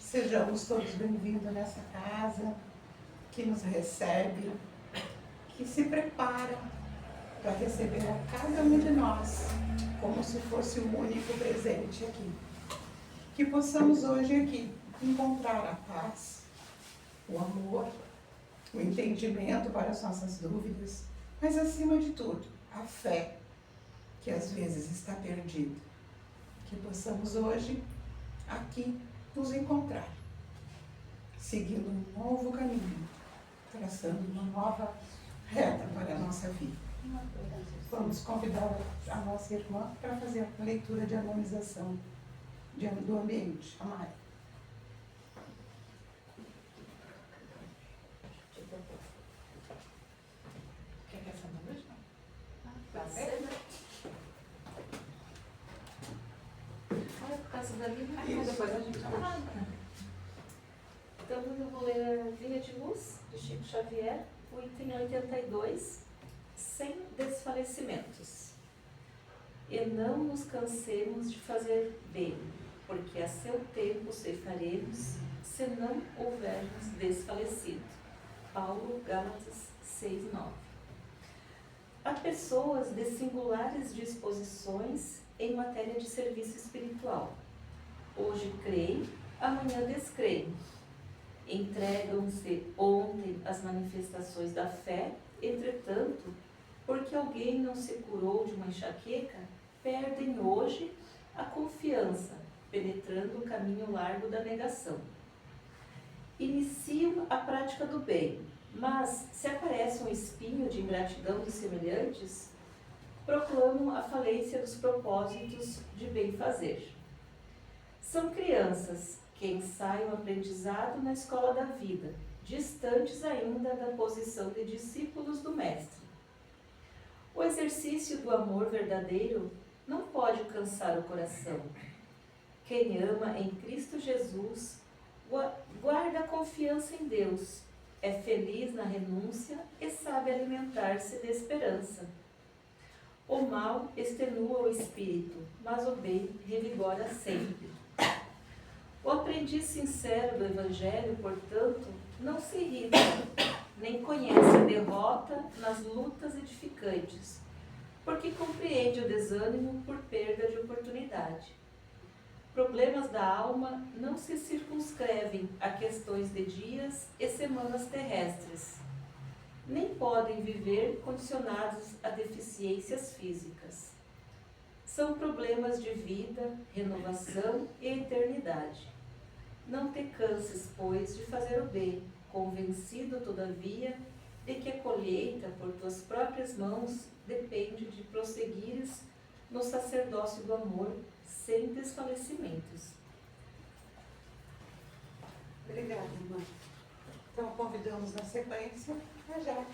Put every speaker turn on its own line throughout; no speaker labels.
Sejamos todos bem-vindos nessa casa, que nos recebe, que se prepara para receber a cada um de nós, como se fosse o único presente aqui. Que possamos hoje aqui encontrar a paz, o amor, o entendimento para as nossas dúvidas, mas acima de tudo, a fé, que às vezes está perdida. Que possamos hoje aqui nos encontrar, seguindo um novo caminho, traçando uma nova reta para a nossa vida. Vamos convidar a nossa irmã para fazer a leitura de harmonização do ambiente. A Mari.
Quer que essa não mesmo?
Pode ser, né? Olha, por causa da Bíblia.
Depois a gente fala.
Então eu vou ler a Linha de Luz, de Chico Xavier, o item 82, sem desfalecimentos. E não nos cansemos de fazer bem, porque a seu tempo ceifaremos, se não houvermos desfalecido. Paulo, Gálatas 6:9. Há pessoas de singulares disposições em matéria de serviço espiritual. Hoje creem, amanhã descreem. Entregam-se ontem às manifestações da fé, entretanto, porque alguém não se curou de uma enxaqueca, perdem hoje a confiança, penetrando o caminho largo da negação. Iniciam a prática do bem, mas se aparece um espinho de ingratidão dos semelhantes, proclamam a falência dos propósitos de bem fazer. São crianças que ensaiam o aprendizado na escola da vida, distantes ainda da posição de discípulos do Mestre. O exercício do amor verdadeiro não pode cansar o coração. Quem ama em Cristo Jesus guarda a confiança em Deus, é feliz na renúncia e sabe alimentar-se de esperança. O mal extenua o espírito, mas o bem revigora sempre. O aprendiz sincero do Evangelho, portanto, não se irrita, nem conhece a derrota nas lutas edificantes, porque compreende o desânimo por perda de oportunidade. Problemas da alma não se circunscrevem a questões de dias e semanas terrestres, nem podem viver condicionados a deficiências físicas. São problemas de vida, renovação e eternidade. Não te canses, pois, de fazer o bem, convencido, todavia, de que a colheita por tuas próprias mãos depende de prosseguires no sacerdócio do amor, sem desfalecimentos.
Obrigada, irmã. Então, convidamos na sequência a já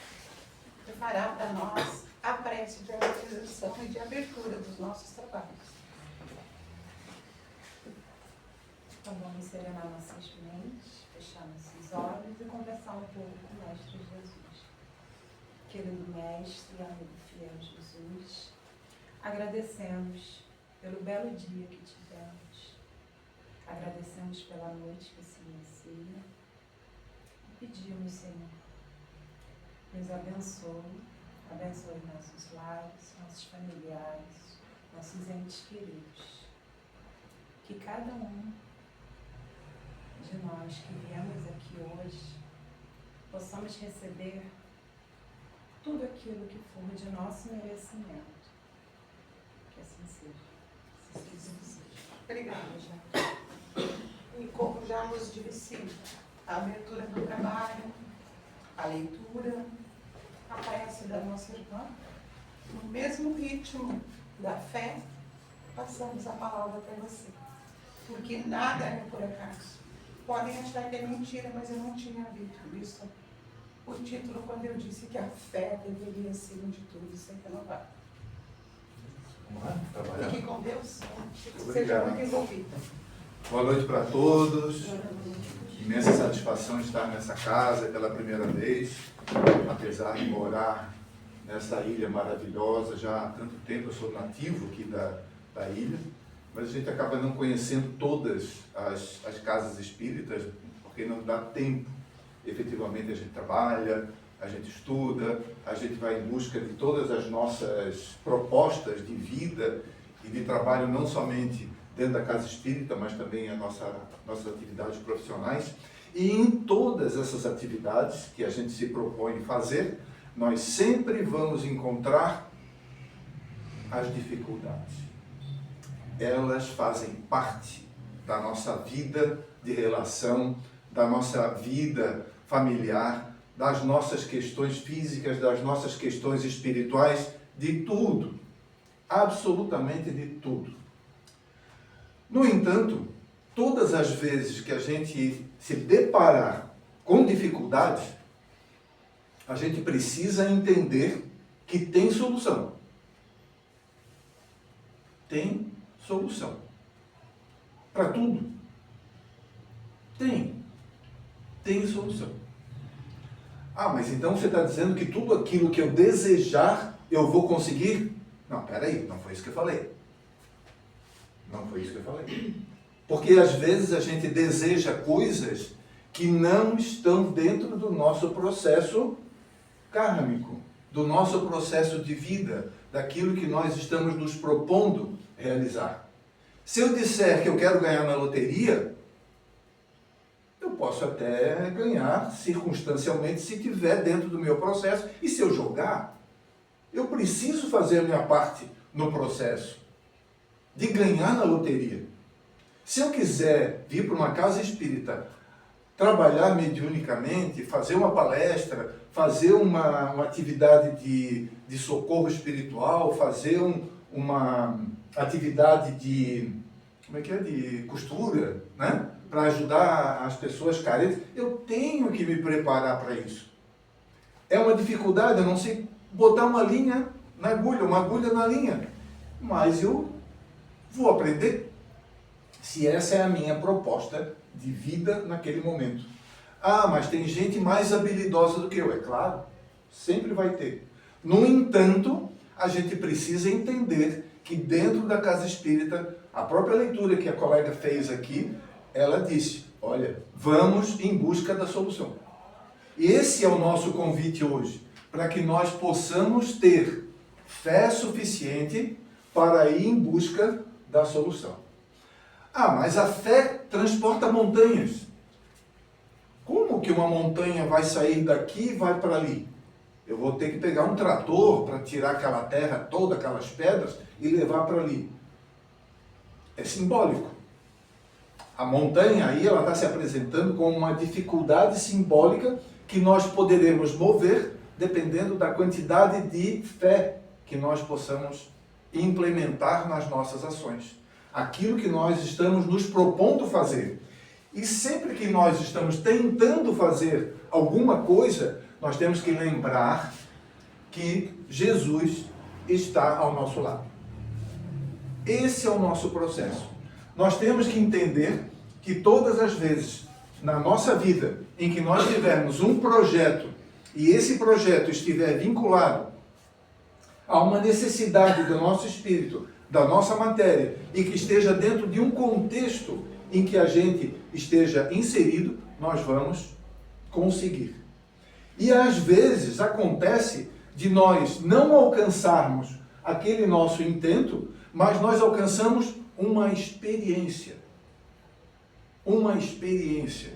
preparar para nós a prece de harmonização e de abertura dos nossos trabalhos.
Então vamos serenar nossas mentes, fechar nossos olhos e conversar um pouco com o Mestre Jesus. Querido Mestre e amigo fiel Jesus, agradecemos pelo belo dia que tivemos, agradecemos pela noite que se inicia e pedimos, Senhor, nos abençoe nossos lares, nossos familiares, nossos entes queridos. Que cada um de nós que viemos aqui hoje possamos receber tudo aquilo que for de nosso merecimento. Que assim seja.
Que assim seja. Obrigada, já. E como já nos disse, a abertura do trabalho, a leitura, a prece da nossa irmã, no mesmo ritmo da fé, passamos a palavra para você. Porque nada é por acaso. Podem achar que é mentira, mas eu não tinha visto o título quando eu disse que a fé deveria, acima de tudo, ser renovada.
Vamos lá, trabalhar.
Fique com Deus. Seja
Obrigado.
muito envolvida.
Boa noite para todos. Imensa satisfação estar nessa casa pela primeira vez, apesar de morar nessa ilha maravilhosa já há tanto tempo. Eu sou nativo aqui da ilha, mas a gente acaba não conhecendo todas as casas espíritas, porque não dá tempo. Efetivamente a gente trabalha, a gente estuda, a gente vai em busca de todas as nossas propostas de vida e de trabalho, não somente dentro da casa espírita, mas também as nossas atividades profissionais. E em todas essas atividades que a gente se propõe fazer, nós sempre vamos encontrar as dificuldades. Elas fazem parte da nossa vida de relação, da nossa vida familiar, das nossas questões físicas, das nossas questões espirituais, de tudo. Absolutamente de tudo. No entanto, todas as vezes que a gente se deparar com dificuldades, a gente precisa entender que tem solução. Tem solução. Para tudo. Tem solução. Ah, mas então você está dizendo que tudo aquilo que eu desejar, eu vou conseguir? Não, peraí, não foi isso que eu falei. Não foi isso que eu falei. Porque às vezes a gente deseja coisas que não estão dentro do nosso processo kármico, do nosso processo de vida, daquilo que nós estamos nos propondo realizar. Se eu disser que eu quero ganhar na loteria, eu posso até ganhar circunstancialmente se estiver dentro do meu processo. E se eu jogar, eu preciso fazer a minha parte no processo de ganhar na loteria. Se eu quiser vir para uma casa espírita, trabalhar mediunicamente, fazer uma palestra, fazer uma atividade de socorro espiritual, fazer uma atividade de costura, né? Para ajudar as pessoas carentes, eu tenho que me preparar para isso. É uma dificuldade, eu não sei botar uma linha na agulha, uma agulha na linha, mas eu vou aprender, se essa é a minha proposta de vida naquele momento. Ah, mas tem gente mais habilidosa do que eu. É claro, sempre vai ter. No entanto, a gente precisa entender que dentro da casa espírita, a própria leitura que a colega fez aqui, ela disse, olha, vamos em busca da solução. E esse é o nosso convite hoje, para que nós possamos ter fé suficiente para ir em busca da solução. Ah, mas a fé transporta montanhas. Como que uma montanha vai sair daqui e vai para ali? Eu vou ter que pegar um trator para tirar aquela terra toda, aquelas pedras, e levar para ali. É simbólico. A montanha aí, ela está se apresentando como uma dificuldade simbólica que nós poderemos mover dependendo da quantidade de fé que nós possamos implementar nas nossas ações. Aquilo que nós estamos nos propondo fazer. E sempre que nós estamos tentando fazer alguma coisa, nós temos que lembrar que Jesus está ao nosso lado. Esse é o nosso processo. Nós temos que entender que todas as vezes na nossa vida em que nós tivermos um projeto e esse projeto estiver vinculado a uma necessidade do nosso espírito, da nossa matéria, e que esteja dentro de um contexto em que a gente esteja inserido, nós vamos conseguir. E às vezes acontece de nós não alcançarmos aquele nosso intento, mas nós alcançamos uma experiência. Uma experiência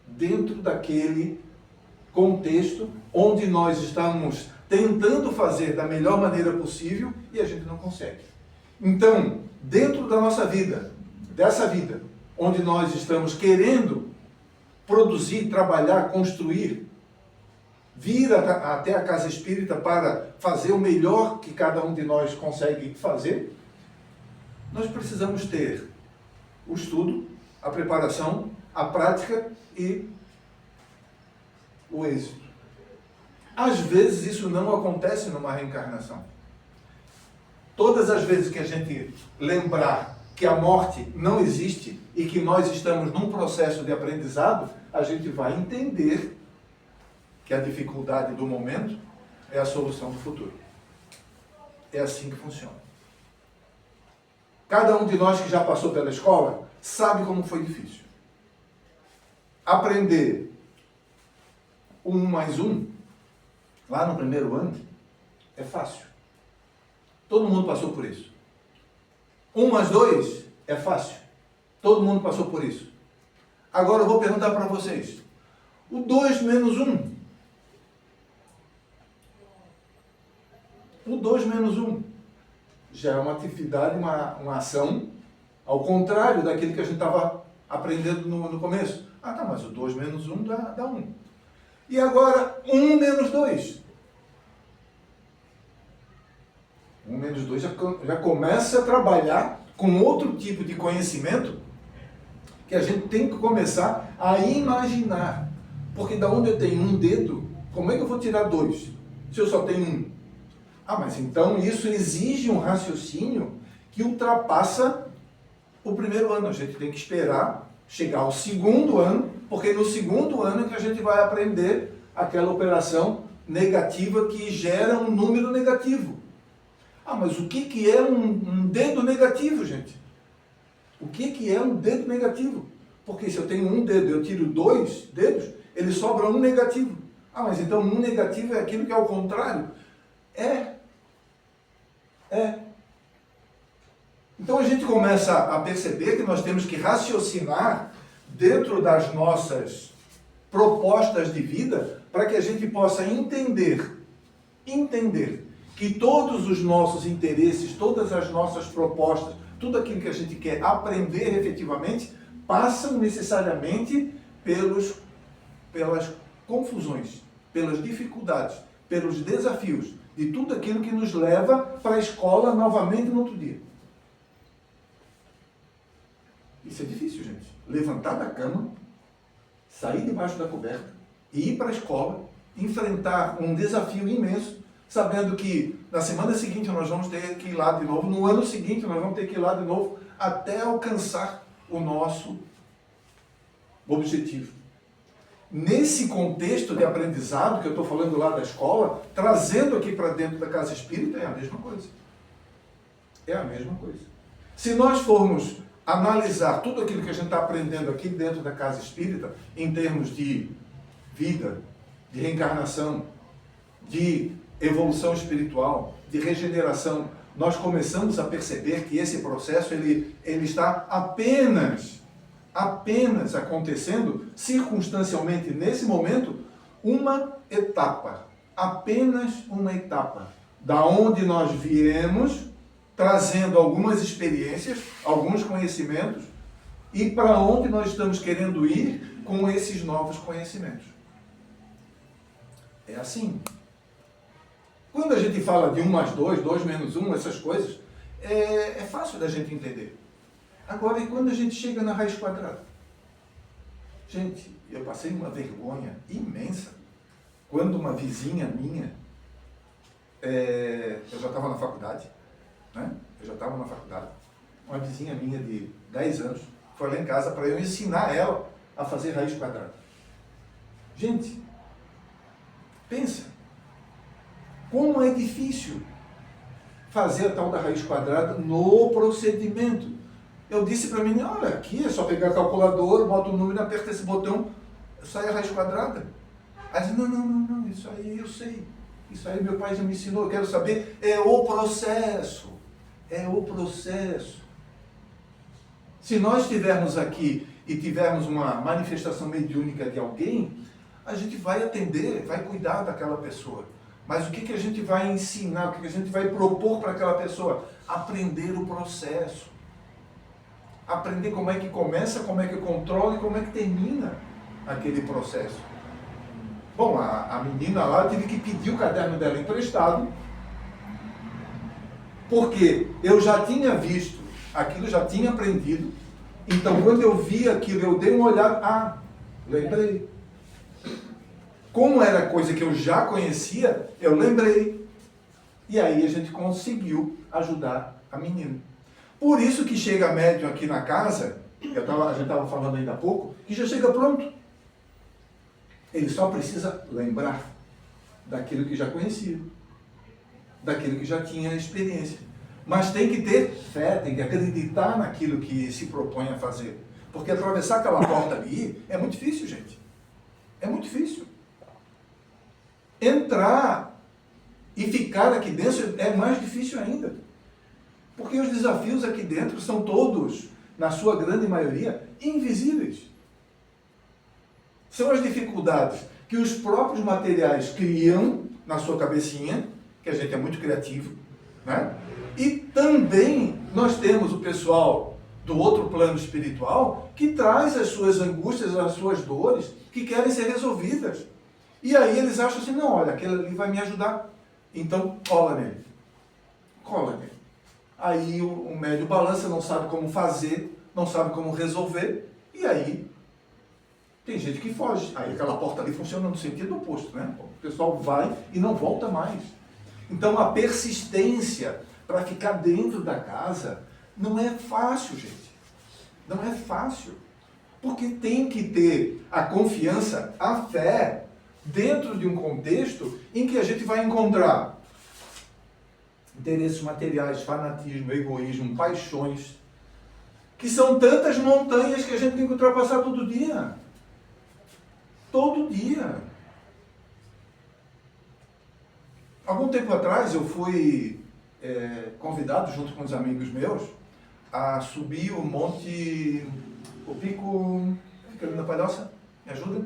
dentro daquele contexto onde nós estamos tentando fazer da melhor maneira possível e a gente não consegue. Então, dentro da nossa vida, dessa vida, onde nós estamos querendo produzir, trabalhar, construir, vir até a casa espírita para fazer o melhor que cada um de nós consegue fazer, nós precisamos ter o estudo, a preparação, a prática e o êxito. Às vezes isso não acontece numa reencarnação. Todas as vezes que a gente lembrar que a morte não existe e que nós estamos num processo de aprendizado, a gente vai entender que a dificuldade do momento é a solução do futuro. É assim que funciona. Cada um de nós que já passou pela escola sabe como foi difícil. Aprender 1 mais 1, lá no primeiro ano, é fácil. Todo mundo passou por isso. 1 mais 2 é fácil. Todo mundo passou por isso. Agora eu vou perguntar para vocês. O 2 menos 1. O 2 menos 1 já é uma atividade, uma ação, ao contrário daquilo que a gente estava aprendendo no começo. Ah, tá, mas o 2 menos 1 dá 1. E agora, 1 menos 2. 1 menos 2 já começa a trabalhar com outro tipo de conhecimento que a gente tem que começar a imaginar. Porque da onde eu tenho um dedo, como é que eu vou tirar 2 se eu só tenho 1? Ah, mas então isso exige um raciocínio que ultrapassa o primeiro ano. A gente tem que esperar chegar ao segundo ano, porque no segundo ano é que a gente vai aprender aquela operação negativa que gera um número negativo. Ah, mas o que é um dedo negativo, gente? O que é um dedo negativo? Porque se eu tenho um dedo e eu tiro 2 dedos, ele sobra um negativo. Ah, mas então um negativo é aquilo que é ao contrário? É. Então a gente começa a perceber que nós temos que raciocinar dentro das nossas propostas de vida para que a gente possa entender que todos os nossos interesses, todas as nossas propostas, tudo aquilo que a gente quer aprender efetivamente, passam necessariamente pelas confusões, pelas dificuldades, pelos desafios, de tudo aquilo que nos leva para a escola novamente no outro dia. Isso é difícil, gente. Levantar da cama, sair debaixo da coberta, e ir para a escola, enfrentar um desafio imenso, sabendo que na semana seguinte nós vamos ter que ir lá de novo, no ano seguinte nós vamos ter que ir lá de novo, até alcançar o nosso objetivo. Nesse contexto de aprendizado que eu estou falando lá da escola, trazendo aqui para dentro da casa espírita, é a mesma coisa. É a mesma coisa. Se nós formos analisar tudo aquilo que a gente está aprendendo aqui dentro da casa espírita, em termos de vida, de reencarnação, de evolução espiritual, de regeneração, nós começamos a perceber que esse processo ele está apenas acontecendo circunstancialmente nesse momento, uma etapa, apenas uma etapa, da onde nós viemos, trazendo algumas experiências, alguns conhecimentos, e para onde nós estamos querendo ir com esses novos conhecimentos. É assim. Quando a gente fala de 1 mais 2, 2 menos 1, essas coisas, é fácil da gente entender. Agora, e quando a gente chega na raiz quadrada? Gente, eu passei uma vergonha imensa quando uma vizinha minha, eu já estava na faculdade, né? Uma vizinha minha de 10 anos foi lá em casa para eu ensinar ela a fazer raiz quadrada. Gente, pensa, como é difícil fazer a tal da raiz quadrada no procedimento. Eu disse para mim, olha, aqui é só pegar a calculadora, bota o número, aperta esse botão, sai a raiz quadrada. Aí disse, não, isso aí eu sei. Isso aí meu pai já me ensinou, eu quero saber, é o processo. É o processo. Se nós estivermos aqui e tivermos uma manifestação mediúnica de alguém, a gente vai atender, vai cuidar daquela pessoa. Mas o que a gente vai ensinar, o que a gente vai propor para aquela pessoa? Aprender o processo. Aprender como é que começa, como é que controla e como é que termina aquele processo. Bom, a menina lá, eu tive que pedir o caderno dela emprestado, porque eu já tinha visto aquilo, já tinha aprendido. Então, quando eu vi aquilo, eu dei uma olhada, lembrei. Como era coisa que eu já conhecia, eu lembrei. E aí a gente conseguiu ajudar a menina. Por isso que chega médium aqui na casa, a gente estava falando ainda há pouco, que já chega pronto. Ele só precisa lembrar daquilo que já conhecia, daquilo que já tinha experiência. Mas tem que ter fé, tem que acreditar naquilo que se propõe a fazer. Porque atravessar aquela porta ali é muito difícil, gente. É muito difícil. Entrar e ficar aqui dentro é mais difícil ainda. Porque os desafios aqui dentro são todos, na sua grande maioria, invisíveis. São as dificuldades que os próprios materiais criam na sua cabecinha, que a gente é muito criativo, né? E também nós temos o pessoal do outro plano espiritual que traz as suas angústias, as suas dores, que querem ser resolvidas. E aí eles acham assim, não, olha, aquele ali vai me ajudar. Então, cola nele. Cola nele. Aí o médium balança, não sabe como fazer, não sabe como resolver, e aí tem gente que foge. Aí aquela porta ali funciona no sentido oposto, né? O pessoal vai e não volta mais. Então a persistência para ficar dentro da casa não é fácil, gente. Não é fácil. Porque tem que ter a confiança, a fé, dentro de um contexto em que a gente vai encontrar interesses materiais, fanatismo, egoísmo, paixões, que são tantas montanhas que a gente tem que ultrapassar todo dia. Todo dia. Algum tempo atrás eu fui convidado, junto com os amigos meus, a subir o monte, o pico, fica ali na Palhoça, me ajuda?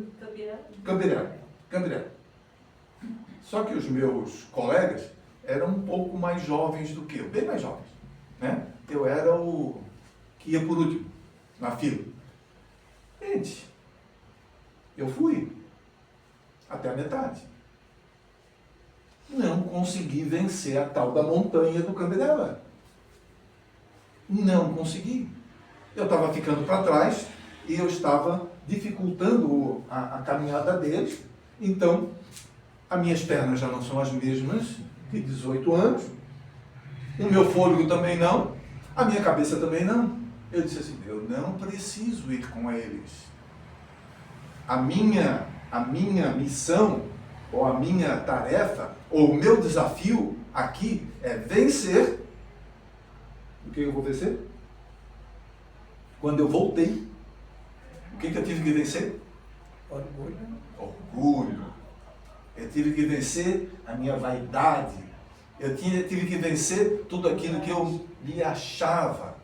Cambiré. Só que os meus colegas eram um pouco mais jovens do que eu, bem mais jovens, né? Eu era o que ia por último, na fila. Gente, eu fui até a metade. Não consegui vencer a tal da montanha do Cambiré. Não consegui. Eu estava ficando para trás e eu estava dificultando a caminhada deles. Então, as minhas pernas já não são as mesmas de 18 anos. O meu fôlego também não. A minha cabeça também não. Eu disse assim, eu não preciso ir com eles. A minha missão, ou a minha tarefa, ou o meu desafio aqui é vencer. O que eu vou vencer? Quando eu voltei, o que eu tive que vencer? Orgulho. Eu tive que vencer a minha vaidade. Eu tive que vencer tudo aquilo que eu me achava.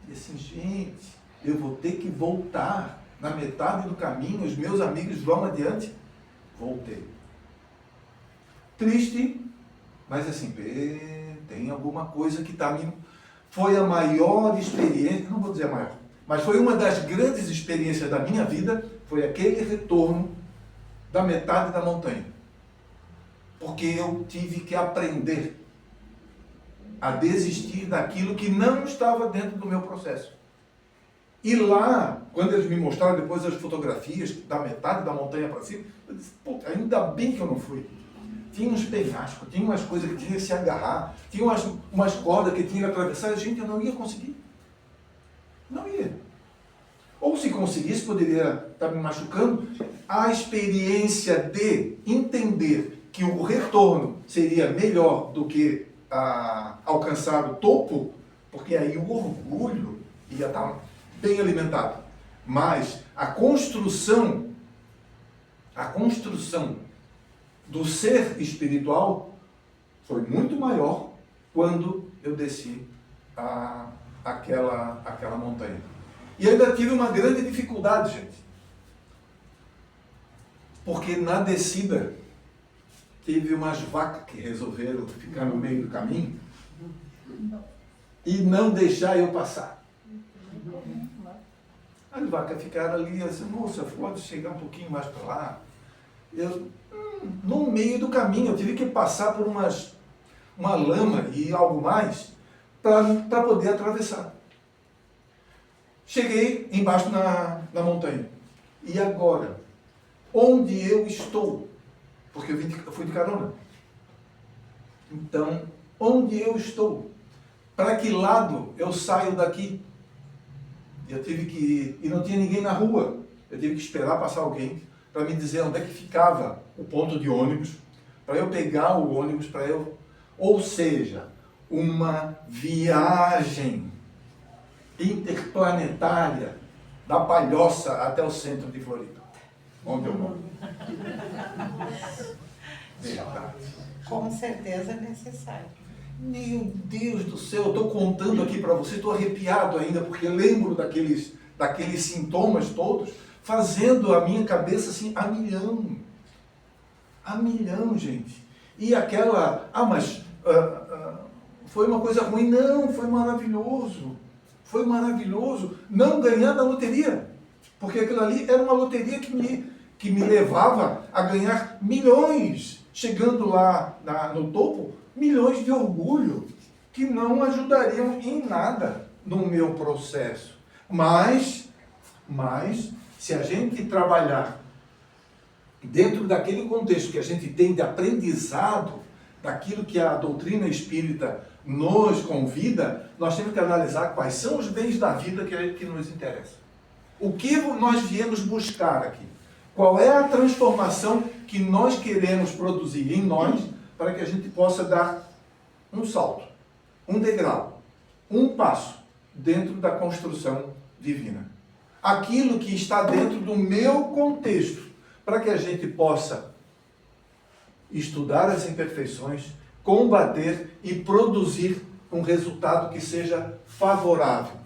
E assim, gente, eu vou ter que voltar. Na metade do caminho, os meus amigos vão adiante. Voltei. Triste, mas assim, tem alguma coisa que está me... Foi a maior experiência, não vou dizer a maior, mas foi uma das grandes experiências da minha vida, foi aquele retorno da metade da montanha. Porque eu tive que aprender a desistir daquilo que não estava dentro do meu processo. E lá, quando eles me mostraram depois as fotografias da metade da montanha para cima, eu disse, pô, ainda bem que eu não fui. Tinha uns penhascos, tinha umas coisas que tinha que se agarrar, tinha umas cordas que tinha que atravessar, e gente, eu não ia conseguir. Não ia. Ou se conseguisse, poderia estar me machucando. A experiência de entender que o retorno seria melhor do que alcançar o topo, porque aí o orgulho ia estar bem alimentado. Mas a construção do ser espiritual foi muito maior quando eu desci aquela montanha. E ainda tive uma grande dificuldade, gente. Porque na descida teve umas vacas que resolveram ficar no meio do caminho e não deixar eu passar. As vacas ficaram ali assim, moça, pode chegar um pouquinho mais para lá? Eu, no meio do caminho, eu tive que passar por uma lama e algo mais para poder atravessar. Cheguei embaixo na montanha. E agora? Onde eu estou? Porque eu fui de carona. Então, onde eu estou? Para que lado eu saio daqui? Eu tive que ir, e não tinha ninguém na rua. Eu tive que esperar passar alguém para me dizer onde é que ficava o ponto de ônibus, para eu pegar o ônibus, ou seja, uma viagem interplanetária da Palhoça até o centro de Floripa, onde eu moro. Verdade.
Com certeza é necessário.
Meu Deus do céu, eu estou contando aqui para você, estou arrepiado ainda, porque lembro daqueles sintomas todos, fazendo a minha cabeça assim, a milhão. A milhão, gente. E aquela, mas foi uma coisa ruim? Não, foi maravilhoso. Foi maravilhoso não ganhar na loteria. Porque aquilo ali era uma loteria que me levava a ganhar milhões. Chegando lá no topo, milhões de orgulho que não ajudariam em nada no meu processo. Mas se a gente trabalhar dentro daquele contexto que a gente tem de aprendizado, daquilo que a doutrina espírita nos convida, nós temos que analisar quais são os bens da vida que nos interessam. O que nós viemos buscar aqui? Qual é a transformação que nós queremos produzir em nós para que a gente possa dar um salto, um degrau, um passo dentro da construção divina? Aquilo que está dentro do meu contexto, para que a gente possa estudar as imperfeições, combater e produzir um resultado que seja favorável.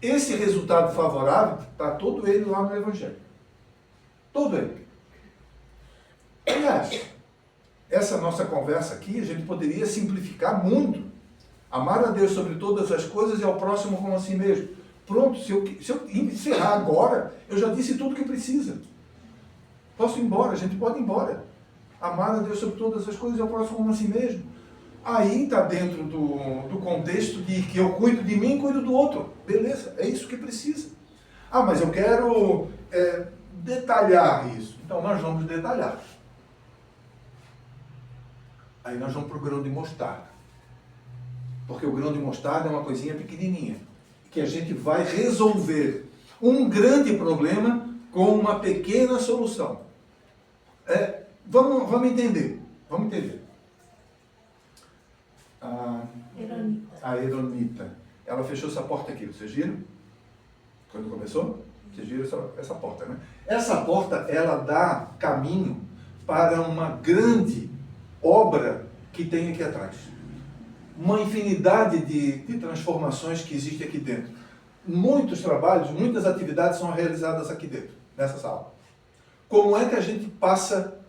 Esse resultado favorável está todo ele lá no Evangelho. Todo ele. Aliás, essa nossa conversa aqui, a gente poderia simplificar muito. Amar a Deus sobre todas as coisas e ao próximo como a si mesmo. Pronto, se eu encerrar agora, eu já disse tudo que precisa. Posso ir embora, a gente pode ir embora. Amar a Deus sobre todas as coisas e ao próximo como a si mesmo. Aí está dentro do contexto de que eu cuido de mim e cuido do outro. Beleza, é isso que precisa. Mas eu quero detalhar isso. Então nós vamos detalhar. Aí nós vamos para o grão de mostarda. Porque o grão de mostarda é uma coisinha pequenininha. Que a gente vai resolver um grande problema com uma pequena solução. Vamos entender. Vamos entender. A Eronita. Ela fechou essa porta aqui, vocês viram? Quando começou? Vocês viram essa porta, né? Essa porta, ela dá caminho para uma grande obra que tem aqui atrás. Uma infinidade de transformações que existe aqui dentro. Muitos trabalhos, muitas atividades são realizadas aqui dentro, nessa sala. Como é que a gente passa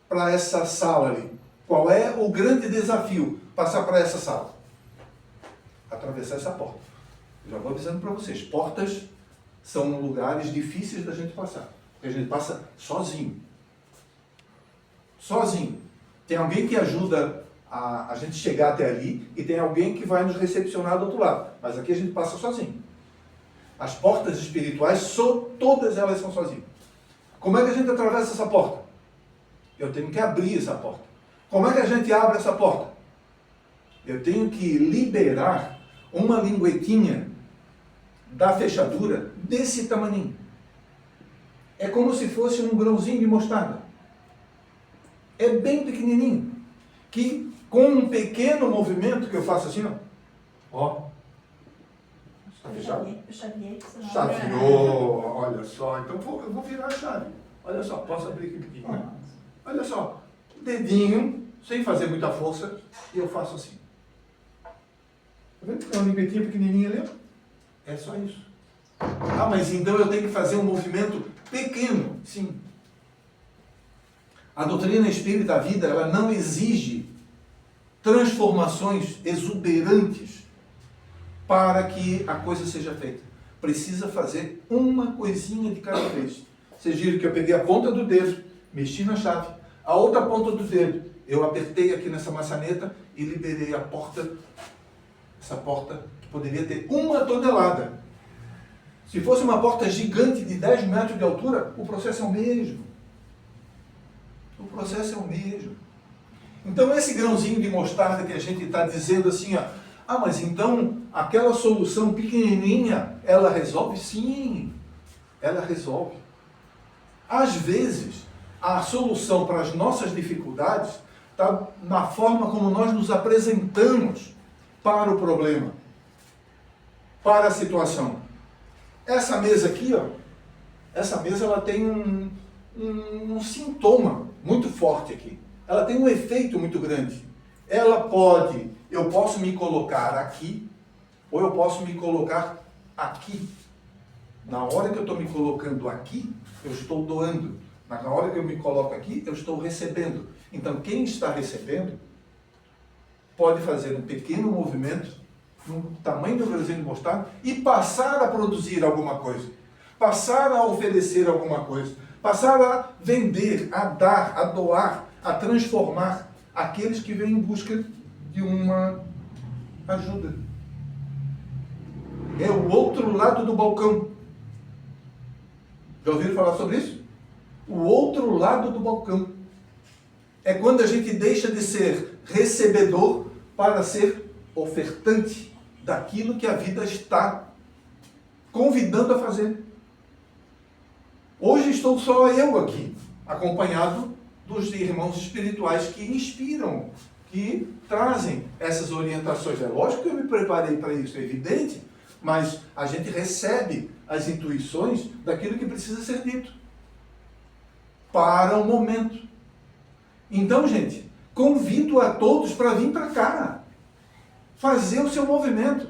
para essa sala ali? Qual é o grande desafio? Passar para essa sala. Atravessar essa porta. Eu já vou avisando para vocês. Portas são lugares difíceis da gente passar. Porque a gente passa sozinho. Sozinho. Tem alguém que ajuda a gente chegar até ali e tem alguém que vai nos recepcionar do outro lado. Mas aqui a gente passa sozinho. As portas espirituais, todas elas são sozinhas. Como é que a gente atravessa essa porta? Eu tenho que abrir essa porta. Como é que a gente abre essa porta? Eu tenho que liberar uma linguetinha da fechadura desse tamaninho. É como se fosse um grãozinho de mostarda. É bem pequenininho. Que com um pequeno movimento que eu faço assim, ó. Está fechado? Chaveou, olha só. Então eu vou virar a chave. Olha só, posso abrir aqui um pouquinho. Olha só, dedinho, sem fazer muita força, e eu faço assim. Tá vendo? Tem uma linguetinha pequenininha ali. É só isso. Mas então eu tenho que fazer um movimento pequeno. Sim. A doutrina espírita da vida, ela não exige transformações exuberantes para que a coisa seja feita. Precisa fazer uma coisinha de cada vez. Vocês viram que eu peguei a ponta do dedo, mexi na chave, a outra ponta do dedo, eu apertei aqui nessa maçaneta e liberei a porta, essa porta que poderia ter 1 tonelada. Se fosse uma porta gigante de 10 metros de altura, o processo é o mesmo. O processo é o mesmo. Então esse grãozinho de mostarda que a gente está dizendo assim, mas então aquela solução pequenininha, ela resolve? Sim, ela resolve. Às vezes, a solução para as nossas dificuldades está na forma como nós nos apresentamos para o problema, para a situação. Essa mesa aqui, ó, essa mesa ela tem um sintoma muito forte aqui. Ela tem um efeito muito grande. Eu posso me colocar aqui, ou eu posso me colocar aqui. Na hora que eu estou me colocando aqui, eu estou doando. Na hora que eu me coloco aqui, eu estou recebendo. Então, quem está recebendo pode fazer um pequeno movimento no tamanho do grãozinho de mostarda e passar a produzir alguma coisa, passar a oferecer alguma coisa, passar a vender, a dar, a doar, a transformar aqueles que vêm em busca de uma ajuda. É o outro lado do balcão. Já ouviram falar sobre isso? O outro lado do balcão. É quando a gente deixa de ser recebedor para ser ofertante daquilo que a vida está convidando a fazer. Hoje estou só eu aqui, acompanhado dos irmãos espirituais que inspiram, que trazem essas orientações. É lógico que eu me preparei para isso, é evidente, mas a gente recebe as intuições daquilo que precisa ser dito para o momento. Então, gente, convido a todos para vir para cá, fazer o seu movimento.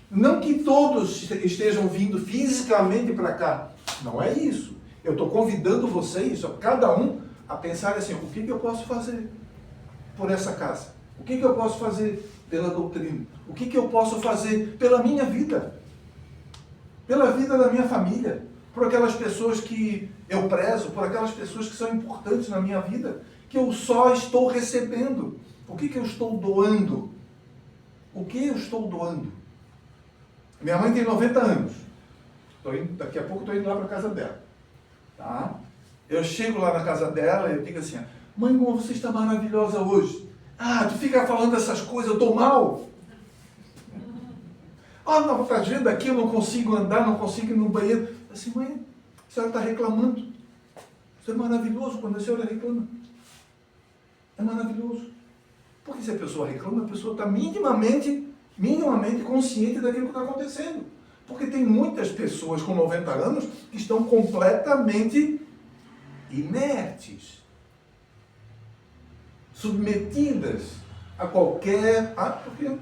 Não que todos estejam vindo fisicamente para cá, não é isso. Eu estou convidando vocês, cada um, a pensar assim, o que eu posso fazer por essa casa? O que eu posso fazer pela doutrina? O que eu posso fazer pela minha vida? Pela vida da minha família? Por aquelas pessoas que eu prezo, por aquelas pessoas que são importantes na minha vida, que eu só estou recebendo. O que eu estou doando? O que eu estou doando? Minha mãe tem 90 anos. Daqui a pouco estou indo lá para a casa dela. Tá? Eu chego lá na casa dela e eu digo assim, mãe, como você está maravilhosa hoje. Ah, tu fica falando essas coisas, eu estou mal. Ah, não, está vendo aqui, eu não consigo andar, não consigo ir no banheiro. Eu assim, mãe, a senhora está reclamando. Isso é maravilhoso quando a senhora reclama. É maravilhoso. Porque se a pessoa reclama, a pessoa está minimamente consciente daquilo que está acontecendo. Porque tem muitas pessoas com 90 anos que estão completamente inertes, submetidas a qualquer... porque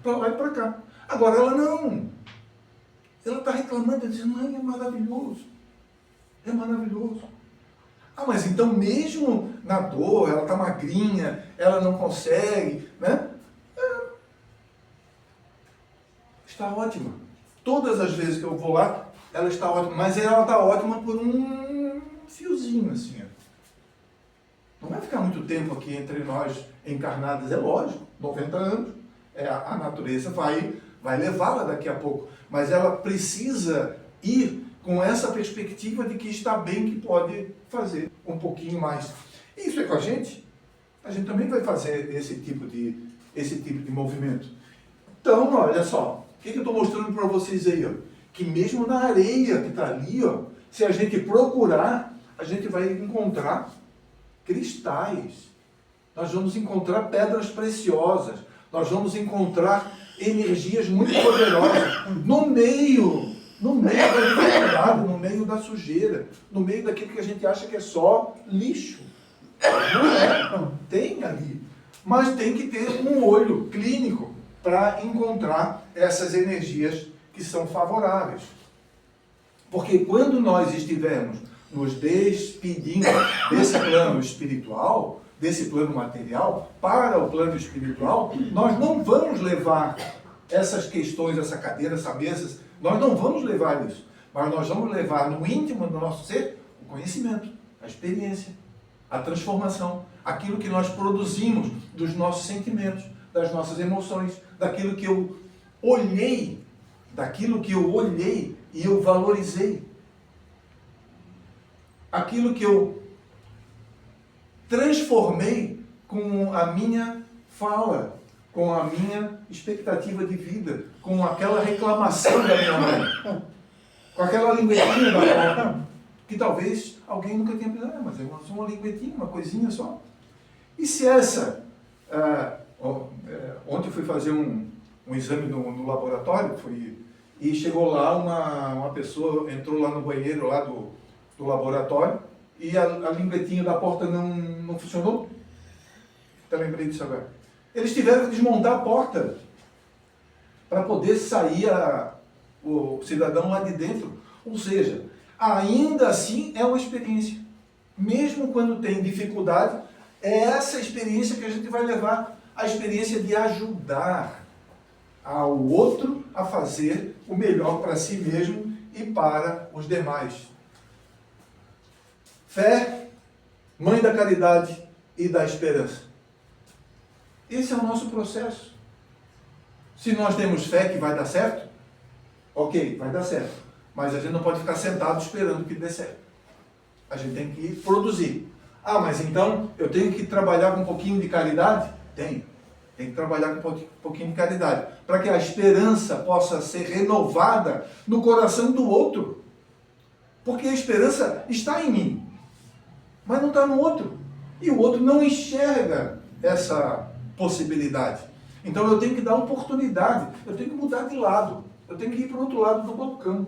para lá e para cá. Agora ela não. Ela está reclamando, dizendo, mãe, é maravilhoso. É maravilhoso. Ah, mas então mesmo na dor, ela está magrinha, ela não consegue, né? Está ótima. Todas as vezes que eu vou lá, ela está ótima. Mas ela está ótima por um fiozinho, assim. Não vai ficar muito tempo aqui entre nós encarnados, é lógico. 90 anos, a natureza vai levá-la daqui a pouco. Mas ela precisa ir com essa perspectiva de que está bem, que pode fazer um pouquinho mais. Isso é com a gente gente também vai fazer esse tipo de movimento. Então, olha só, o que eu estou mostrando para vocês aí? Ó? Que mesmo na areia que está ali, ó, se a gente procurar, a gente vai encontrar cristais. Nós vamos encontrar pedras preciosas. Nós vamos encontrar energias muito poderosas no meio da dificuldade, no meio da sujeira, no meio daquilo que a gente acha que é só lixo. Não é, tem ali. Mas tem que ter um olho clínico para encontrar essas energias que são favoráveis. Porque quando nós estivermos nos despedindo desse plano espiritual, desse plano material, para o plano espiritual, nós não vamos levar essas questões, essa cadeira, essa mesa, nós não vamos levar isso. Mas nós vamos levar no íntimo do nosso ser o conhecimento, a experiência, a transformação, aquilo que nós produzimos dos nossos sentimentos, das nossas emoções, daquilo que eu olhei e eu valorizei. Aquilo que eu transformei com a minha fala, com a minha expectativa de vida, com aquela reclamação da minha mãe, com aquela linguetinha da avó, que talvez alguém nunca tenha pensado, mas é só uma linguetinha, uma coisinha só. E se essa... ontem eu fui fazer um exame no laboratório, e chegou lá uma pessoa, entrou lá no banheiro lá do laboratório e a lingletinha da porta não funcionou. Eu lembrei disso agora. Eles tiveram que desmontar a porta para poder sair o cidadão lá de dentro. Ou seja, ainda assim é uma experiência. Mesmo quando tem dificuldade, é essa experiência que a gente vai levar, a experiência de ajudar ao outro a fazer o melhor para si mesmo e para os demais. Fé, mãe da caridade e da esperança. Esse é o nosso processo. Se nós temos fé que vai dar certo, ok, vai dar certo. Mas a gente não pode ficar sentado esperando que dê certo. A gente tem que produzir. Ah, mas então eu tenho que trabalhar com um pouquinho de caridade? Tem que trabalhar com um pouquinho de caridade. Para que a esperança possa ser renovada no coração do outro. Porque a esperança está em mim, mas não está no outro. E o outro não enxerga essa possibilidade. Então eu tenho que dar oportunidade, eu tenho que mudar de lado, eu tenho que ir para o outro lado do balcão,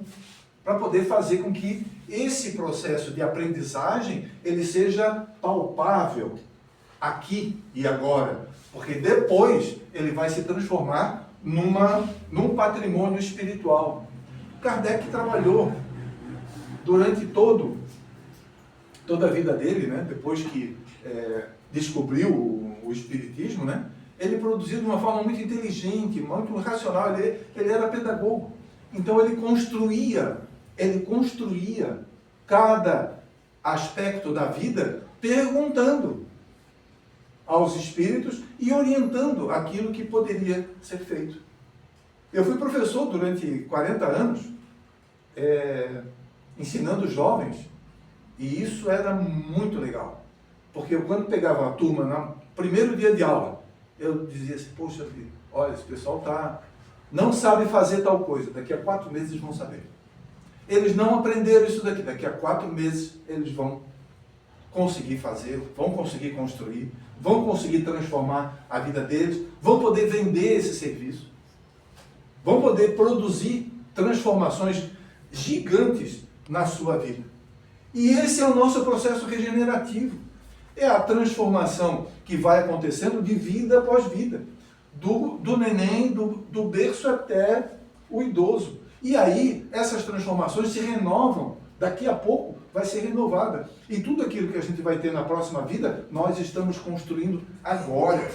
para poder fazer com que esse processo de aprendizagem ele seja palpável aqui e agora, porque depois ele vai se transformar num patrimônio espiritual. Kardec trabalhou durante toda a vida dele, né? Depois que descobriu o Espiritismo, né? Ele produziu de uma forma muito inteligente, muito racional, ele era pedagogo. Então ele construía cada aspecto da vida perguntando aos espíritos e orientando aquilo que poderia ser feito. Eu fui professor durante 40 anos, ensinando jovens, e isso era muito legal. Porque eu, quando pegava a turma no primeiro dia de aula, eu dizia assim, poxa vida, olha, esse pessoal não sabe fazer tal coisa, daqui a 4 meses eles vão saber. Eles não aprenderam isso daqui a 4 meses eles vão conseguir fazer, vão conseguir construir, vão conseguir transformar a vida deles, vão poder vender esse serviço, vão poder produzir transformações gigantes na sua vida. E esse é o nosso processo regenerativo. É a transformação que vai acontecendo de vida após vida. Do neném, do berço até o idoso. E aí, essas transformações se renovam. Daqui a pouco vai ser renovada. E tudo aquilo que a gente vai ter na próxima vida, nós estamos construindo agora.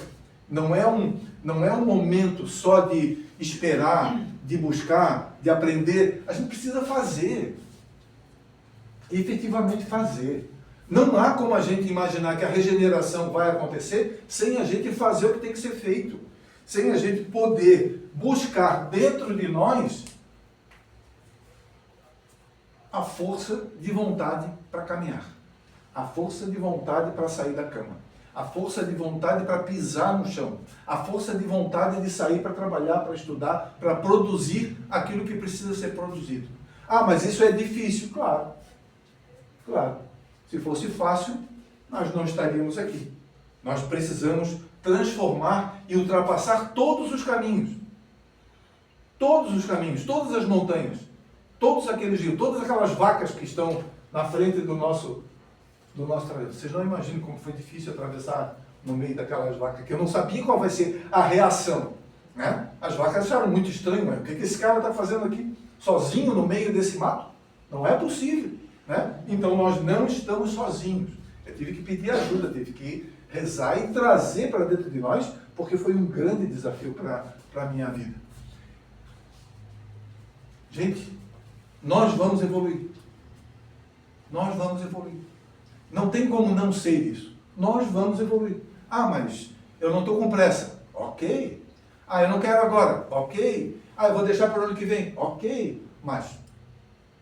Não é um momento só de esperar, de buscar, de aprender. A gente precisa fazer. Efetivamente fazer. Não há como a gente imaginar que a regeneração vai acontecer sem a gente fazer o que tem que ser feito. Sem a gente poder buscar dentro de nós a força de vontade para caminhar. A força de vontade para sair da cama. A força de vontade para pisar no chão. A força de vontade de sair para trabalhar, para estudar, para produzir aquilo que precisa ser produzido. Ah, mas isso é difícil. Claro. Se fosse fácil, nós não estaríamos aqui. Nós precisamos transformar e ultrapassar todos os caminhos. Todos os caminhos, todas as montanhas, todos aqueles rios, todas aquelas vacas que estão na frente do nosso trajeto. Vocês não imaginam como foi difícil atravessar no meio daquelas vacas, que eu não sabia qual vai ser a reação. Né? As vacas acharam muito estranho, mas o que esse cara está fazendo aqui? Sozinho no meio desse mato? Não é possível. Né? Então nós não estamos sozinhos. Eu tive que pedir ajuda, tive que rezar e trazer para dentro de nós, porque foi um grande desafio para a minha vida. Gente, nós vamos evoluir. Nós vamos evoluir. Não tem como não ser isso. Nós vamos evoluir. Ah, mas eu não estou com pressa. Ok. Ah, eu não quero agora. Ok. Ah, eu vou deixar para o ano que vem. Ok. Mas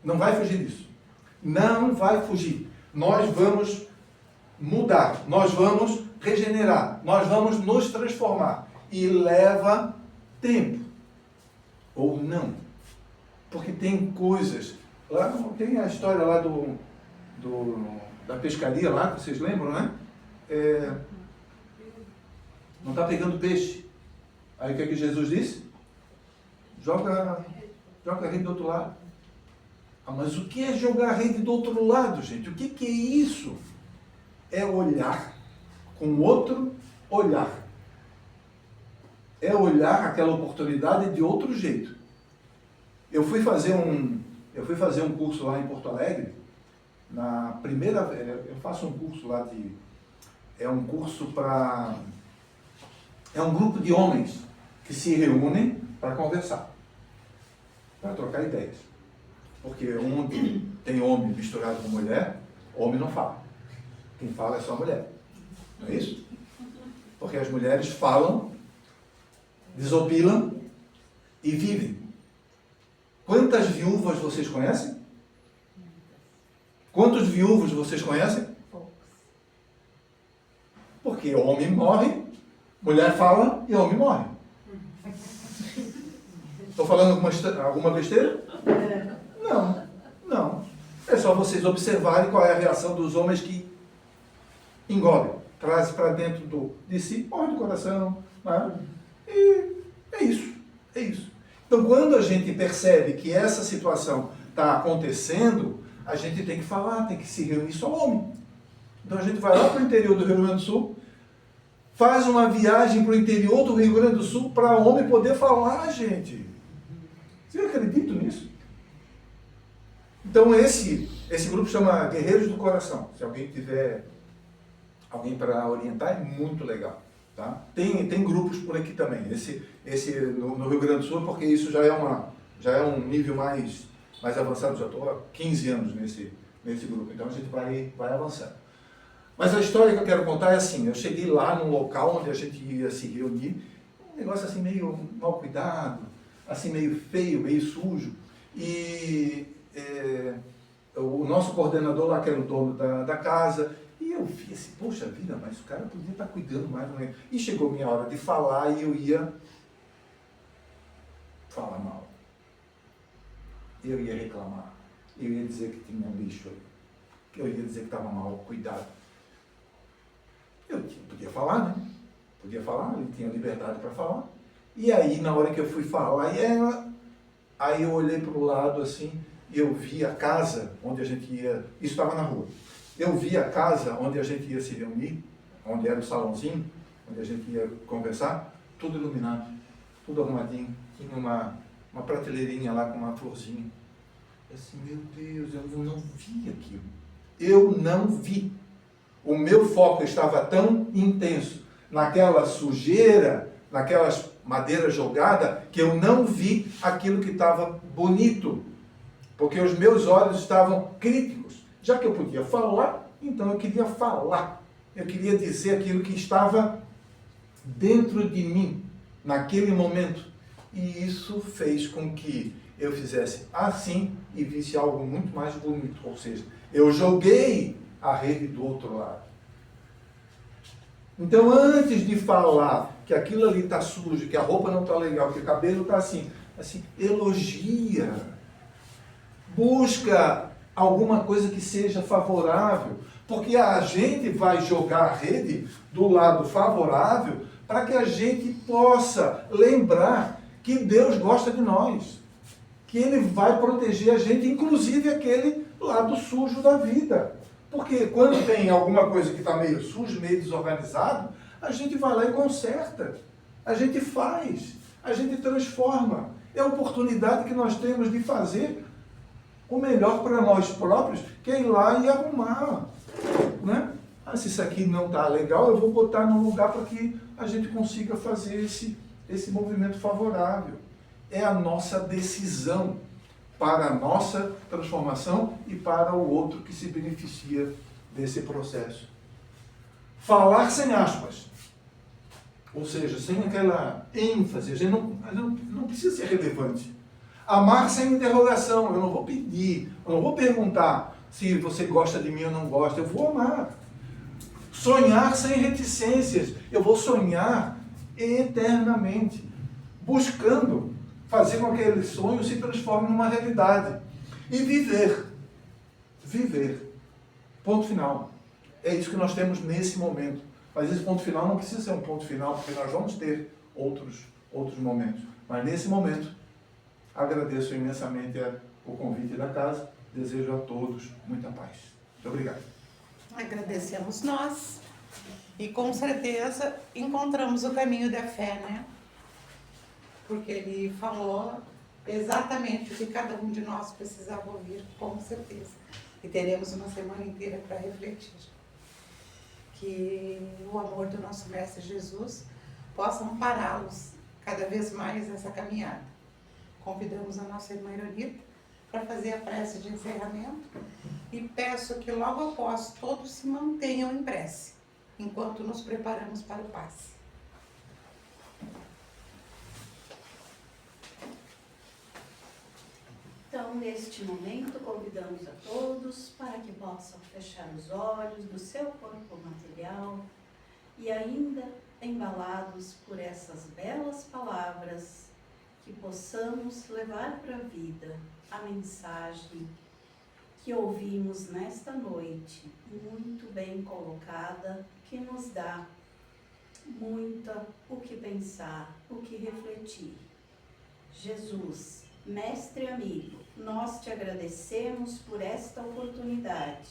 não vai fugir disso. Não vai fugir. Nós vamos mudar. Nós vamos regenerar. Nós vamos nos transformar. E leva tempo. Ou não. Porque tem coisas... Lá tem a história lá da pescaria lá, que vocês lembram, né? Não está pegando peixe. Aí o que é que Jesus disse? joga a rede do outro lado. Ah, mas o que é jogar a rede do outro lado, gente? O que é isso? É olhar com outro olhar. É olhar aquela oportunidade de outro jeito. Eu fui fazer um curso lá em Porto Alegre. Eu faço um curso lá é um curso para... É um grupo de homens que se reúnem para conversar, para trocar ideias. Porque onde tem homem misturado com mulher, homem não fala. Quem fala é só a mulher. Não é isso? Porque as mulheres falam, desopilam e vivem. Quantas viúvas vocês conhecem? Quantos viúvos vocês conhecem?
Poucos.
Porque o homem morre, mulher fala e o homem morre. Estou falando alguma besteira? Não. É só vocês observarem qual é a reação dos homens que engolem, trazem para dentro de si, morre do coração. Né? E é isso. Então, quando a gente percebe que essa situação está acontecendo, a gente tem que falar, tem que se reunir só homem. Então a gente vai lá para o interior do Rio Grande do Sul, faz uma viagem para o interior do Rio Grande do Sul para o homem poder falar, gente. Vocês acreditam nisso? Então esse grupo chama Guerreiros do Coração. Se alguém tiver alguém para orientar, é muito legal. Tá? Tem grupos por aqui também. Esse no Rio Grande do Sul, porque isso já é um nível mais avançado. Já estou há 15 anos nesse grupo. Então a gente vai avançando. Mas a história que eu quero contar é assim. Eu cheguei lá num local onde a gente ia se reunir. Um negócio assim meio mal cuidado, assim meio feio, meio sujo. E o nosso coordenador lá, que era o dono da casa, e eu vi assim, poxa vida, mas o cara podia estar cuidando mais do meio. E chegou a minha hora de falar e eu ia falar mal. Eu ia reclamar. Eu ia dizer que tinha um lixo ali. Eu ia dizer que estava mal cuidado. Eu podia falar, né? Podia falar, ele tinha liberdade para falar. E aí, na hora que eu fui falar, aí eu olhei para o lado assim, e eu vi a casa onde a gente ia, isso estava na rua, eu vi a casa onde a gente ia se reunir, onde era o salãozinho, onde a gente ia conversar, tudo iluminado, tudo arrumadinho, tinha uma prateleirinha lá com uma florzinha. Assim, meu Deus, eu não vi aquilo. Eu não vi. O meu foco estava tão intenso naquela sujeira, naquelas madeiras jogadas, que eu não vi aquilo que estava bonito. Porque os meus olhos estavam críticos. Já que eu podia falar, então eu queria falar. Eu queria dizer aquilo que estava dentro de mim, naquele momento. E isso fez com que eu fizesse assim e visse algo muito mais bonito. Ou seja, eu joguei a rede do outro lado. Então, antes de falar que aquilo ali está sujo, que a roupa não está legal, que o cabelo está assim, elogia. Busca alguma coisa que seja favorável. Porque a gente vai jogar a rede do lado favorável para que a gente possa lembrar que Deus gosta de nós. Que Ele vai proteger a gente, inclusive aquele lado sujo da vida. Porque quando tem alguma coisa que está meio sujo, meio desorganizado, a gente vai lá e conserta. A gente faz. A gente transforma. É a oportunidade que nós temos de fazer o melhor para nós próprios, que é ir lá e arrumar. Né? Se isso aqui não está legal, eu vou botar num lugar para que a gente consiga fazer esse movimento favorável. É a nossa decisão para a nossa transformação e para o outro que se beneficia desse processo. Falar sem aspas. Ou seja, sem aquela ênfase. A gente não precisa ser relevante. Amar sem interrogação. Eu não vou pedir, eu não vou perguntar se você gosta de mim ou não gosta. Eu vou amar. Sonhar sem reticências. Eu vou sonhar eternamente. Buscando fazer com que aquele sonho se transforme numa realidade. E viver. Viver. Ponto final. É isso que nós temos nesse momento. Mas esse ponto final não precisa ser um ponto final, porque nós vamos ter outros momentos. Mas nesse momento, Agradeço imensamente o convite da casa. Desejo a todos muita paz. Muito obrigado.
Agradecemos nós e com certeza encontramos o caminho da fé, né? Porque ele falou exatamente o que cada um de nós precisava ouvir, com certeza. E teremos uma semana inteira para refletir. Que o amor do nosso Mestre Jesus possa ampará-los cada vez mais nessa caminhada. Convidamos a nossa irmã Ironita para fazer a prece de encerramento e peço que logo após todos se mantenham em prece, enquanto nos preparamos para o passe.
Então, neste momento, convidamos a todos para que possam fechar os olhos do seu corpo material e ainda embalados por essas belas palavras, que possamos levar para a vida a mensagem que ouvimos nesta noite, muito bem colocada, que nos dá muito o que pensar, o que refletir. Jesus, Mestre amigo, nós te agradecemos por esta oportunidade.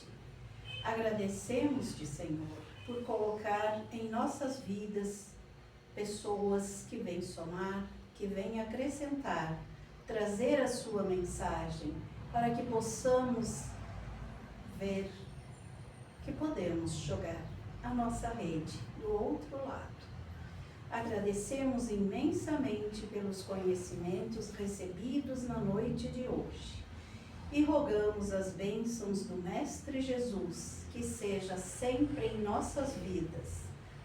Agradecemos-te, Senhor, por colocar em nossas vidas pessoas que vêm somar, que vêm acrescentar, trazer a sua mensagem, para que possamos ver que podemos jogar a nossa rede do outro lado. Agradecemos imensamente pelos conhecimentos recebidos na noite de hoje e rogamos as bênçãos do Mestre Jesus que seja sempre em nossas vidas,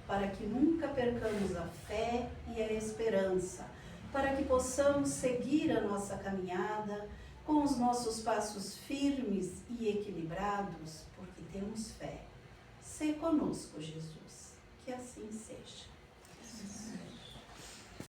para que nunca percamos a fé e a esperança, para que possamos seguir a nossa caminhada com os nossos passos firmes e equilibrados, porque temos fé. Sê conosco, Jesus, que assim seja.